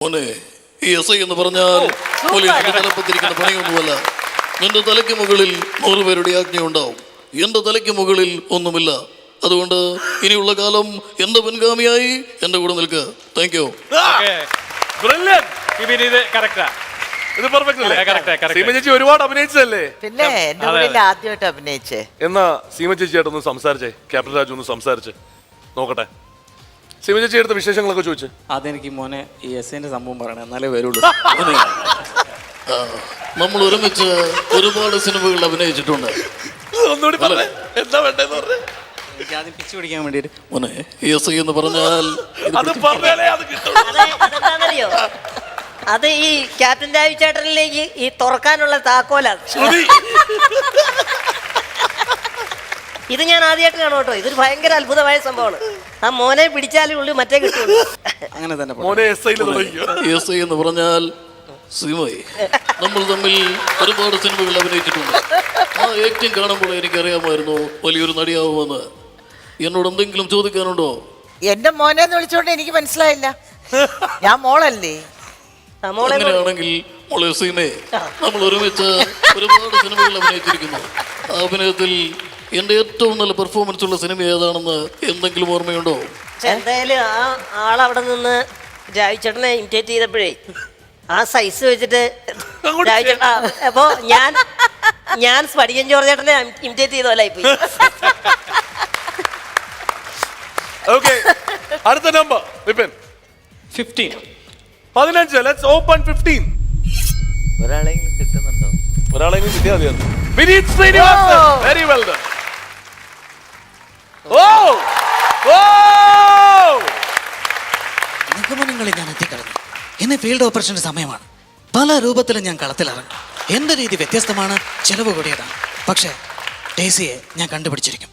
മോനെ ഈ S I എന്ന് പറഞ്ഞാൽ പോലീസിന്റെ തലപ്പത്തിരിക്കുന്ന പണിയൊന്നുമല്ല. നിന്റെ തലയ്ക്ക് മുകളിൽ 100 പേരുടെ ആജ്ഞയുണ്ടാവും. എന്റെ തലയ്ക്ക് മുകളിൽ ഒന്നുമില്ല. അതുകൊണ്ട് ഇനിയുള്ള കാലം എന്റെ പിൻഗാമിയായി എന്റെ കൂടെ നിൽക്കുക. Thank you. ഒരുപാട് അഭിനയിച്ചല്ലേ? പിന്നെ എന്റെ കൂടെ ആദ്യമായിട്ട് അഭിനയിച്ചേ. എന്നാ സീമ ചേച്ചിയായിട്ടൊന്ന് സംസാരിച്ചേ. ക്യാപ്റ്റൻ രാജു ഒന്ന് സംസാരിച്ച് നോക്കട്ടെ. സീമ ചേച്ചി എടുത്ത വിശേഷങ്ങളൊക്കെ ചോദിച്ചു. അതെനിക്ക് മോനെ ഈ എസ് ഐന്റെ സംഭവം പറയണേ, എന്നാലേ വരുള്ളൂ. നമ്മൾ ഒരുമിച്ച് ഒരുപാട് സിനിമകൾ അഭിനയിച്ചിട്ടുണ്ട്. എന്താ വേണ്ടെന്ന് പറഞ്ഞേ? എനിക്ക് ആദ്യം പിച്ച് പിടിക്കാൻ വേണ്ടിട്ട് മോനെ ഈ എസ് ഐ എന്ന് പറഞ്ഞാൽ അതെന്താണെന്നറിയോ? അത് ഈ ക്യാപ്റ്റൻ രാജു ചേട്ടനിലേക്ക് ഈ തുറക്കാനുള്ള താക്കോലാണ്. ഇത് ഞാൻ ആദ്യമായിട്ട് കാണും കേട്ടോ. ഇതൊരു ഭയങ്കര അത്ഭുതമായ സംഭവമാണ്. ആ മോനെ പിടിച്ചാലേ ഉള്ളൂ മറ്റേ കിട്ടുള്ളൂ. അങ്ങനെ തന്നെ മോനെ എസ് ഐ എന്ന് പറഞ്ഞാൽ സിനിമയെ നമ്മൾ തമ്മിൽ ഒരുപാട് സിനിമകൾ അഭിനയിച്ചിട്ടുണ്ട്. ആ ആക്ടിങ് കാണുമ്പോൾ എനിക്കറിയാമായിരുന്നു വലിയൊരു നടിയാവുമെന്ന്. എന്നോട് എന്തെങ്കിലും ചോദിക്കാനുണ്ടോ? എന്റെ മോനെ എന്ന് വിളിച്ചോണ്ട് എനിക്ക് മനസ്സിലായില്ല. ഞാൻ മോളല്ലേ? അങ്ങനെയാണെങ്കിൽ മോളെ സീമേ, നമ്മൾ ഒരുമിച്ച് ഒരുപാട് സിനിമകൾ അഭിനയിച്ചിരിക്കുന്നു. ആ അഭിനയത്തിൽ എന്റെ ഏറ്റവും നല്ല പെർഫോമൻസ് ഉള്ള സിനിമ ഏതാണെന്ന് എന്തെങ്കിലും ഓർമ്മയുണ്ടോ? എന്തായാലും ആ ആളവിടെ നിന്ന് രാജുചേട്ടനെ ഇമിറ്റേറ്റ് ചെയ്തപ്പോഴേ ആ സൈസ് വെച്ചിട്ട് രാജുചേട്ടാ, അപ്പൊ ഞാൻ സ്പടികൻ ജോർജ് ചേട്ടനെ ഇമിറ്റേറ്റ് ചെയ്ത പോലെ ആയിപ്പോയി. അടുത്ത നമ്പർ 15. 15. Let's open 15. ഒരാളെങ്കിലും കിട്ടുന്നുണ്ടോ? ഒരാളെങ്കിലും കിട്ടിയാൽ മതിയായിരുന്നു. Vineeth Sreenivasan. Very well done. നിഗമനങ്ങളിൽ ഞാൻ എത്തിക്കളഞ്ഞു. ഇന്ന് ഫീൽഡ് ഓപ്പറേഷന്റെ സമയമാണ്. പല രൂപത്തിലും ഞാൻ കളത്തിലിറങ്ങും. എന്റെ രീതി വ്യത്യസ്തമാണ്, ചെലവ് കൂടിയതാണ്. പക്ഷേ ഡേസിയെ ഞാൻ കണ്ടുപിടിച്ചിരിക്കും.